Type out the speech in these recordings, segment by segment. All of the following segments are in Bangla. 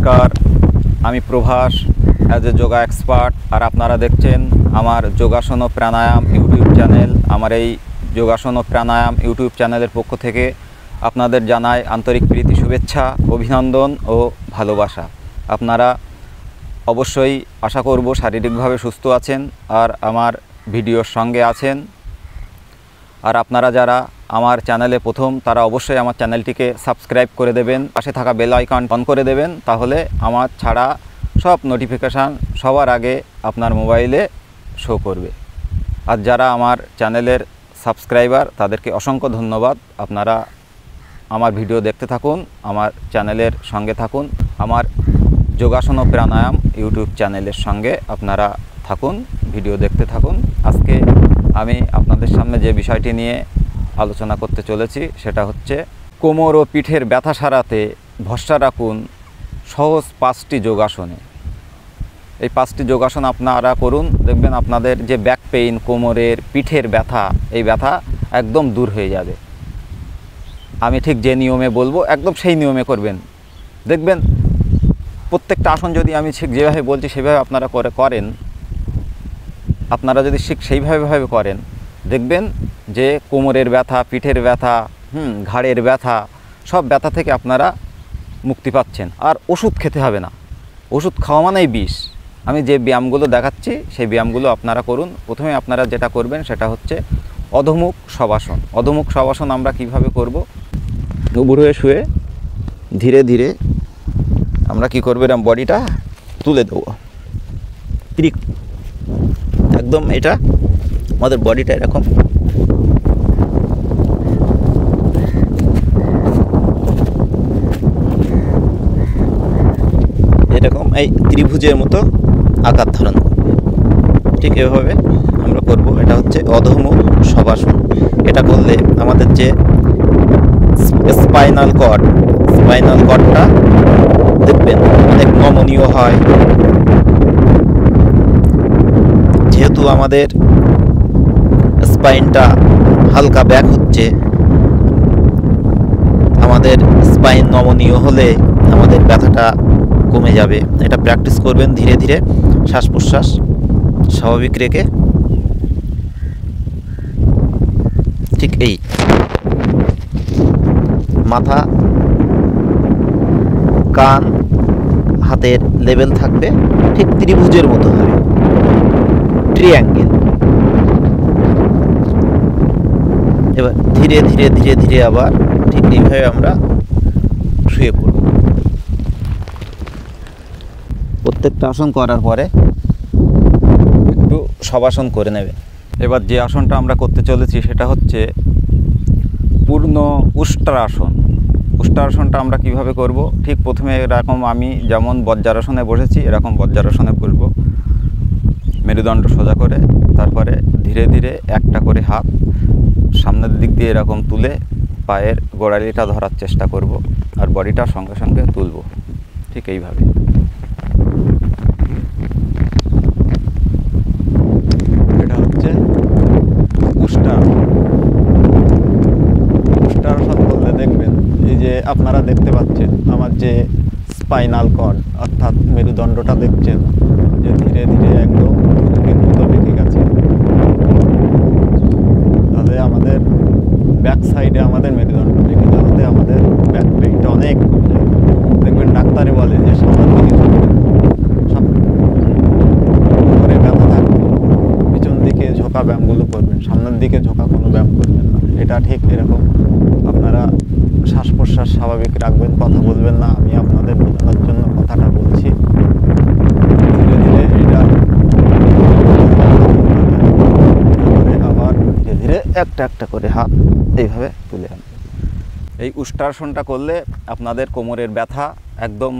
নমস্কার, আমি Prabhas as a yoga expert. আর আপনারা দেখছেন আমার যোগাসন ও প্রাণায়াম ইউটিউব চ্যানেল। আমার এই যোগাসন ও প্রাণায়াম ইউটিউব চ্যানেলের পক্ষ থেকে আপনাদের জানাই আন্তরিক প্রীতি, শুভেচ্ছা, অভিনন্দন ও ভালোবাসা। আপনারা অবশ্যই আশা করব শারীরিকভাবে সুস্থ আছেন আর আমার ভিডিওর সঙ্গে আছেন। আর আপনারা যারা আমার চ্যানেলে প্রথম, তারা অবশ্যই আমার চ্যানেলটিকে সাবস্ক্রাইব করে দেবেন, পাশে থাকা বেল আইকন অন করে দেবেন, তাহলে আমার ছাড়া সব নোটিফিকেশান সবার আগে আপনার মোবাইলে শো করবে। আর যারা আমার চ্যানেলের সাবস্ক্রাইবার, তাদেরকে অসংখ্য ধন্যবাদ। আপনারা আমার ভিডিও দেখতে থাকুন, আমার চ্যানেলের সঙ্গে থাকুন, আমার যোগাসন ও প্রাণায়াম ইউটিউব চ্যানেলের সঙ্গে আপনারা থাকুন, ভিডিও দেখতে থাকুন। আজকে আমি আপনাদের সামনে যে বিষয়টি নিয়ে আলোচনা করতে চলেছি সেটা হচ্ছে কোমর ও পিঠের ব্যথা সারাতে ভরসা রাখুন সহজ 5টি যোগাসনে। এই 5টি যোগাসন আপনারা করুন, দেখবেন আপনাদের যে ব্যাক পেইন, কোমরের পিঠের ব্যথা, এই ব্যথা একদম দূর হয়ে যাবে। আমি ঠিক যে নিয়মে বলবো একদম সেই নিয়মে করবেন। দেখবেন প্রত্যেকটা আসন যদি আমি ঠিক যেভাবে বলছি সেভাবে আপনারা করেন, আপনারা যদি ঠিক সেইভাবে করেন, দেখবেন যে কোমরের ব্যথা, পিঠের ব্যথা, ঘাড়ের ব্যথা, সব ব্যথা থেকে আপনারা মুক্তি পাচ্ছেন। আর ওষুধ খেতে হবে না, ওষুধ খাওয়া মানেই বিষ। আমি যে ব্যায়ামগুলো দেখাচ্ছি সেই ব্যায়ামগুলো আপনারা করুন। প্রথমে আপনারা যেটা করবেন সেটা হচ্ছে অধোমুখ শবাসন। অধোমুখ শবাসন আমরা কিভাবে করব? উবুর হয়ে শুয়ে ধীরে ধীরে আমরা কি করব, এরকম বডিটা তুলে দেবো একদম। এটা আমাদের বডিটা এরকম এই ত্রিভুজের মতো আকার ধারণ করবে। ঠিক এভাবে আমরা করব। এটা হচ্ছে অধোমুখ শবাসন। এটা করলে আমাদের যে স্পাইনাল কর্ডটা দেখবেন অনেক নমনীয় হয়। যেহেতু আমাদের স্পাইনটা হালকা ব্যাক হচ্ছে, আমাদের স্পাইন নমনীয় হলে আমাদের ব্যথাটা কমে যাবে। এটা প্র্যাকটিস করবেন ধীরে ধীরে, শ্বাস প্রশ্বাস স্বাভাবিক রেখে। ঠিক এই মাথা, কান, হাতের লেভেল থাকবে, ঠিক ত্রিভুজের মতো হবে, ট্রিঅ্যাঙ্গেল। এবার ধীরে ধীরে ধীরে ধীরে আবার ঠিক এইভাবে আমরা শুয়ে পড়ব। প্রত্যেকটা আসন করার পরে একটু শবাসন করে নেবে। এবার যে আসনটা আমরা করতে চলেছি সেটা হচ্ছে পূর্ণ উষ্ট্রাসন। উষ্ট্রাসনটা আমরা কিভাবে করব? ঠিক প্রথমে এরকম আমি যেমন বজ্রাসনে বসেছি, এরকম বজ্রাসনে বসবো, মেরুদণ্ড সোজা করে। তারপরে ধীরে ধীরে একটা করে হাত সামনের দিক দিয়ে এরকম তুলে পায়ের গোড়ালিটা ধরার চেষ্টা করব, আর বডিটা সঙ্গে সঙ্গে তুলব। ঠিক এইভাবে। এটা হচ্ছে উষ্ট্রাসন করলে দেখবেন এই যে আপনারা দেখতে পাচ্ছেন আমার যে স্পাইনাল কর্ড অর্থাৎ মেরুদণ্ডটা দেখছেন যে ধীরে ধীরে একদম মতো বেঁকে গেছে। তাহলে আমাদের ব্যাক সাইডে আমাদের মেরুদণ্ড বেঁকে যাওয়াতে আমাদের ব্যাক পেইনটা অনেক কমে যায়। দেখবেন ডাক্তারে বলে যে সামনের দিকে করে ব্যথা থাকবে, পিছন দিকে ঝোঁকা ব্যায়ামগুলো করবেন, সামনের দিকে ঝোঁকা কোনো ব্যায়াম করবেন না। এটা ঠিক এরকম আপনারা শ্বাস প্রশ্বাস স্বাভাবিক রাখবেন, কথা বলবেন না। আমি আপনাদের বোঝানোর জন্য কথাটা বলছি। ধীরে ধীরে এটা আবার ধীরে ধীরে একটা একটা করে হাত এইভাবে তুলে আনবেন। এই উষ্ট্রাসনটা করলে আপনাদের কোমরের ব্যথা একদম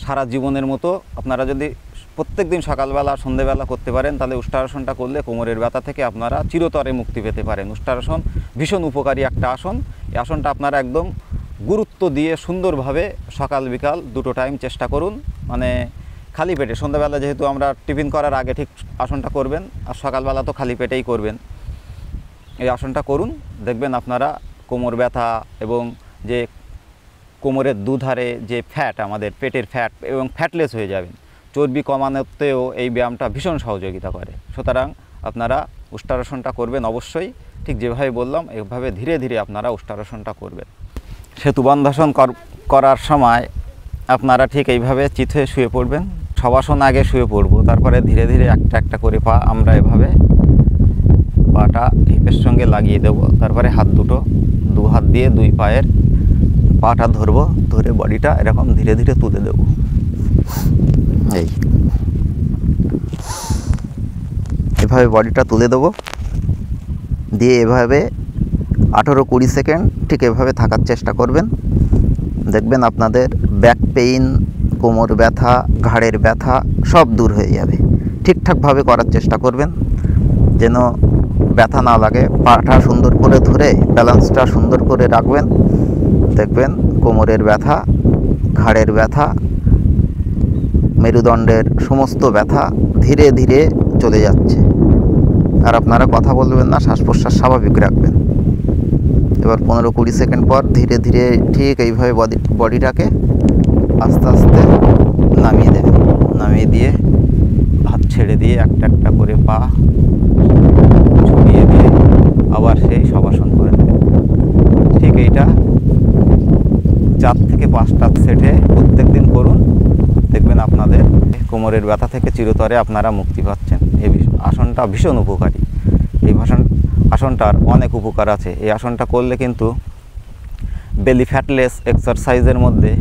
সারা জীবনের মতো, আপনারা যদি প্রত্যেক দিন সকালবেলা সন্ধেবেলা করতে পারেন, তাহলে উষ্ট্রাসনটা করলে কোমরের ব্যথা থেকে আপনারা চিরতরে মুক্তি পেতে পারেন। উষ্ট্রাসন ভীষণ উপকারী একটা আসন। এই আসনটা আপনারা একদম গুরুত্ব দিয়ে সুন্দরভাবে সকাল বিকাল দুটো টাইম চেষ্টা করুন। মানে খালি পেটে, সন্ধ্যাবেলা যেহেতু আমরা টিফিন করার আগে ঠিক আসনটা করবেন, আর সকালবেলা তো খালি পেটেই করবেন। এই আসনটা করুন, দেখবেন আপনারা কোমর ব্যথা এবং যে কোমরের দুধারে যে ফ্যাট, আমাদের পেটের ফ্যাট এবং ফ্যাটলেস হয়ে যাবেন। চর্বি কমানোতেও এই ব্যায়ামটা ভীষণ সহযোগিতা করে। সুতরাং আপনারা উষ্ট্রাসনটা করবেন অবশ্যই, ঠিক যেভাবে বললাম এভাবে ধীরে ধীরে আপনারা উষ্ট্রাসনটা করবেন। সেতুবন্ধাসন করার সময় আপনারা ঠিক এইভাবে চিত হয়ে শুয়ে পড়বেন। শবাসন আগে শুয়ে পড়ব, তারপরে ধীরে ধীরে একটা একটা করে পা আমরা এভাবে পাটা হিপের সঙ্গে লাগিয়ে দেব। তারপরে দু হাত দিয়ে দুই পায়ের পাটা ধরবো, ধরে বডিটা এরকম ধীরে ধীরে তুলে দেব। এভাবে বডিটা তুলে দেব, দিয়ে এভাবে 18-20 সেকেন্ড ঠিক এভাবে থাকার চেষ্টা করবেন। দেখবেন আপনাদের ব্যাক পেইন, কোমর ব্যথা, ঘাড়ের ব্যথা সব দূর হয়ে যাবে। ঠিকঠাকভাবে করার চেষ্টা করবেন যেন ব্যথা না লাগে। পাটা সুন্দর করে ধরে ব্যালেন্সটা সুন্দর করে রাখবেন। দেখবেন কোমরের ব্যথা, ঘাড়ের ব্যথা, মেরুদণ্ডের সমস্ত ব্যথা ধীরে ধীরে চলে যাচ্ছে। আর আপনারা কথা বলবেন না, শ্বাস প্রশ্বাস স্বাভাবিক রাখবেন। এবার 15-20 সেকেন্ড পর ধীরে ধীরে ঠিক এইভাবে বডিটাকে আস্তে আস্তে নামিয়ে দেবেন। নামিয়ে দিয়ে হাত ছেড়ে দিয়ে একটা একটা করে পা ছড়িয়ে দিয়ে আবার সেই শবাসন করে দেবেন। ঠিক এইটা 4 থেকে 5টা সেটে প্রত্যেক দিন করুন। দেখবেন আপনাদের কোমরের ব্যথা থেকে চিরতরে আপনারা মুক্তি পাচ্ছেন। এই আসনটা ভীষণ উপকারী। এই আসনটার অনেক উপকার আছে। এই আসনটা করলে কিন্তু বেলি ফ্যাটলেস এক্সারসাইজের মধ্যে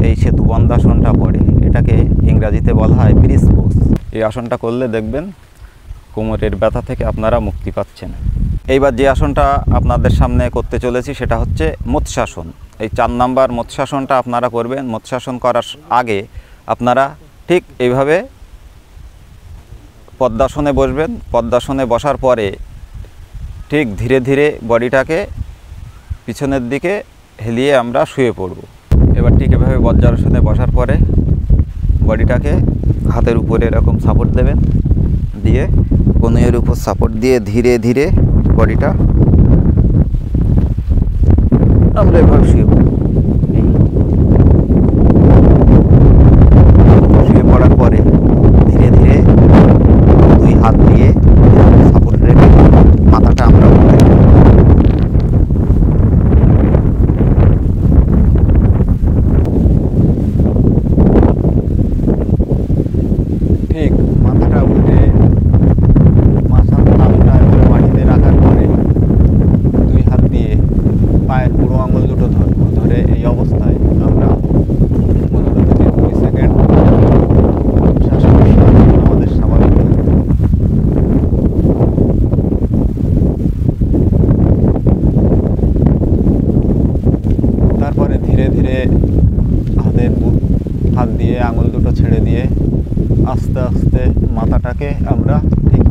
এই সেতুবন্ধাসনটা পড়ে। এটাকে ইংরাজিতে বলা হয় ব্রিজ পোজ। এই আসনটা করলে দেখবেন কোমরের ব্যথা থেকে আপনারা মুক্তি পাচ্ছেন। এইবার যে আসনটা আপনাদের সামনে করতে চলেছি সেটা হচ্ছে মৎস্যাসন। এই 4 নাম্বার মৎস্যাসনটা আপনারা করবেন। মৎস্যাসন করার আগে আপনারা ঠিক এইভাবে পদ্মাসনে বসবেন। পদ্মাসনে বসার পরে ঠিক ধীরে ধীরে বডিটাকে পিছনের দিকে হেলিয়ে আমরা শুয়ে পড়ব। এবার ঠিক এভাবে বজ্রাসনে বসার পরে বডিটাকে হাতের উপরে এরকম সাপোর্ট দেবেন, দিয়ে কনুইয়ের উপর সাপোর্ট দিয়ে ধীরে ধীরে বডিটা আমরা এভাবে শুয়ে পড়ব। শুয়ে পড়ার পরে ধীরে ধীরে 2 হাত দিয়ে সাপোর্ট রেখে মাথাটা আমরা উঠে ঠিক মাথাটা উঠে মাথার তালুটা মাটিতে রাখার পরে 2 হাত দিয়ে পায়ের বুড়ো আঙুল দুটো ধরবো। ধরে এই অবস্থায় আমরা 15-20 সেকেন্ড শ্বাস আমাদের স্বাভাবিক। তারপরে ধীরে ধীরে হাত দিয়ে আঙুল দুটো ছেড়ে দিয়ে আস্তে আস্তে মাথাটাকে আমরা ঠিক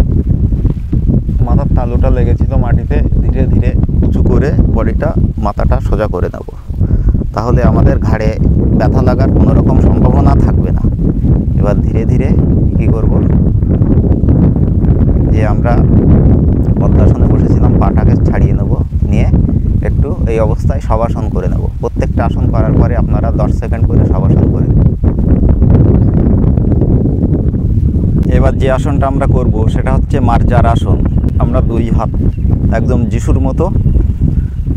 মাথার তালুটা লেগেছিল মাটিতে ধীরে ধীরে উঁচু করে বডিটা মাথাটা সোজা করে নেব। তাহলে আমাদের ঘাড়ে ব্যথা লাগার কোনো রকম সম্ভাবনা থাকবে না। এবার ধীরে ধীরে কী করব, যে আমরা পদ্মাসনে বসেছিলাম পাটাকে ছাড়িয়ে নেব, নিয়ে একটু এই অবস্থায় শবাসন করে নেব। প্রত্যেকটা আসন করার পরে আপনারা 10 সেকেন্ড করে শবাসন করে নেব। এবার যে আসনটা আমরা করব সেটা হচ্ছে মার্জার আসন। আমরা 2 হাত একদম যিশুর মতো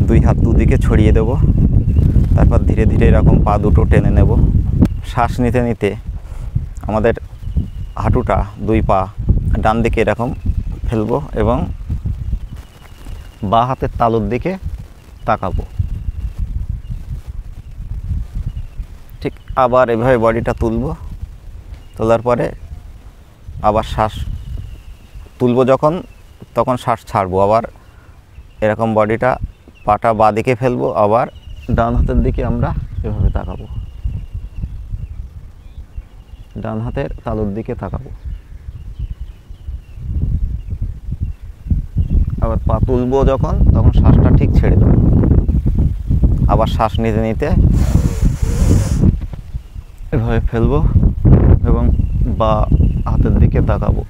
2 হাত দুদিকে ছড়িয়ে দেব। তারপর ধীরে ধীরে এরকম পা দুটো টেনে নেব। শ্বাস নিতে নিতে আমাদের হাঁটুটা 2 পা ডান দিকে এরকম ফেলবো এবং বাঁ হাতের তালুর দিকে তাকাবো। ঠিক আবার এভাবে বডিটা তুলবো। তোলার পরে আবার শ্বাস তুলবো যখন, তখন শ্বাস ছাড়বো। আবার এরকম বডিটা পাটা বাঁ দিকে ফেলবো, আবার ডান হাতের দিকে আমরা এভাবে তাকাবো, ডান হাতের তালুর দিকে তাকাবো। আবার পা তুলবো যখন, তখন শ্বাসটা ঠিক ছেড়ে দেবো। আবার শ্বাস নিতে নিতে এভাবে ফেলবো এবং বা হাতের দিকে তাকাবো।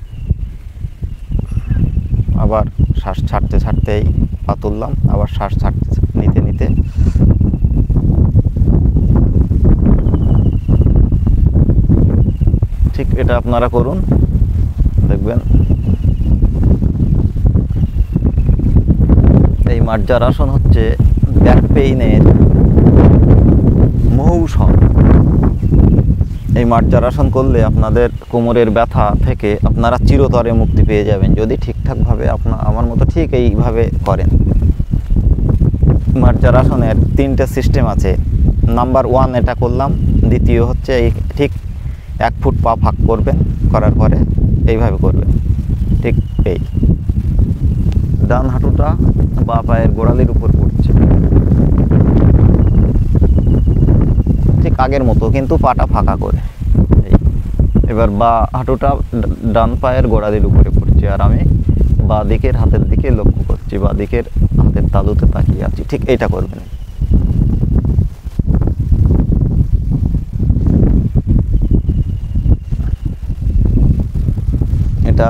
আবার শ্বাস ছাড়তে ছাড়তেই পা তুললাম, আবার শ্বাস ছাড়তে নিতে নিতে ঠিক এটা আপনারা করুন, দেখবেন এই মার্জারাসন হচ্ছে ব্যাক পেইনের মহৌষধ। এই মার্জারাসন করলে আপনাদের কোমরের ব্যথা থেকে আপনারা চিরতরে মুক্তি পেয়ে যাবেন, যদি ঠিকঠাকভাবে আমার মতো ঠিক এইভাবে করেন। মার্জারাসনের 3টে সিস্টেম আছে। নাম্বার 1 এটা করলাম, দ্বিতীয় হচ্ছে এই ঠিক 1 ফুট পা ফাঁক করবেন, করার পরে এইভাবে করবেন, ঠিক এই ডান হাঁটুটা বাঁ পায়ের গোড়ালির উপর পড়ছে, ঠিক আগের মতো, কিন্তু পাটা ফাঁকা করে। এবার বাঁ হাঁটুটা ডান পায়ের গোড়ালির উপরে পড়ছে, আর আমি বাঁ দিকের হাতের দিকে লক্ষ্য করছি, বাঁ দিকের হাতের তালুতে তাকিয়ে আছি, ঠিক এইটা করবেন। এটা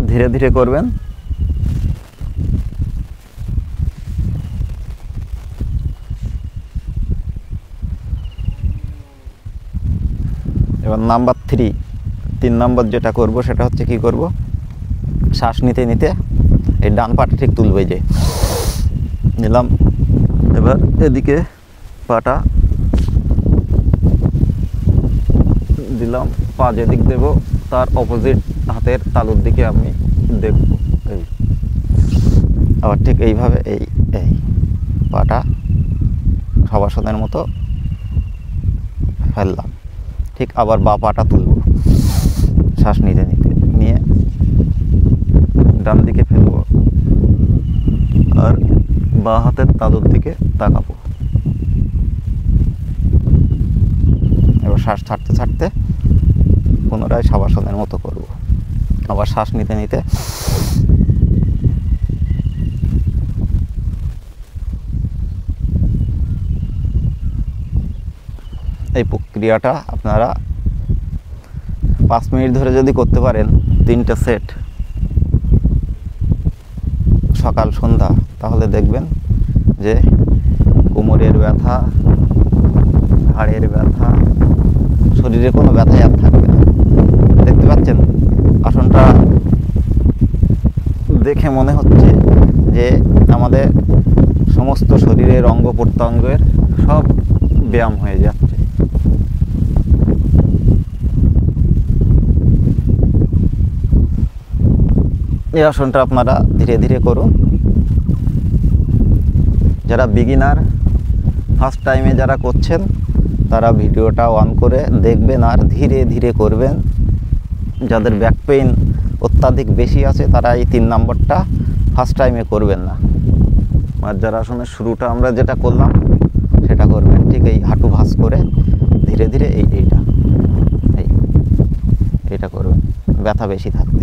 ধীরে ধীরে করবেন। এবার নাম্বার 3 নম্বর যেটা করব সেটা হচ্ছে কি করব, শ্বাস নিতে নিতে এই ডান পাটা ঠিক তুলবে, যে নিলাম, এবার এদিকে পাটা দিলাম, পা যেদিক দেব তার অপোজিট হাতের তালুর দিকে আমি দেখব, এই আবার ঠিক এইভাবে এই এই পাটা শবাসনের মতো ফেললাম, ঠিক আবার বাঁ পাটা তুলব, শ্বাস নিতে নিতে নিয়ে ডান দিকে ফেলবো, আর বাঁ হাতের তালুর দিকে তাকাবো। এবার শ্বাস ছাড়তে ছাড়তে পুনরায় শবাসনের মতো করব, আবার শ্বাস নিতে নিতে এই প্রক্রিয়াটা আপনারা 5 মিনিট ধরে যদি করতে পারেন, 3টে সেট সকাল সন্ধ্যা, তাহলে দেখবেন যে কোমরের ব্যথা, ঘাড়ের ব্যথা, শরীরে কোনো ব্যথাই আর থাকবে না। দেখতে পাচ্ছেন আসনটা দেখে মনে হচ্ছে যে আমাদের সমস্ত শরীরের অঙ্গ প্রত্যঙ্গের সব ব্যায়াম হয়ে যাচ্ছে। এই আসনটা আপনারা ধীরে ধীরে করুন। যারা বিগিনার, ফার্স্ট টাইমে যারা করছেন, তারা ভিডিওটা অন করে দেখবেন আর ধীরে ধীরে করবেন। যাদের ব্যাক পেইন অত্যাধিক বেশি আছে, তারা এই 3 নম্বরটা ফার্স্ট টাইমে করবেন না। মার্জারাসনের শুরুটা আমরা যেটা করলাম সেটা করবেন, ঠিক এই হাঁটু ভাঁজ করে ধীরে ধীরে এইটা করবেন, ব্যথা বেশি থাকবে।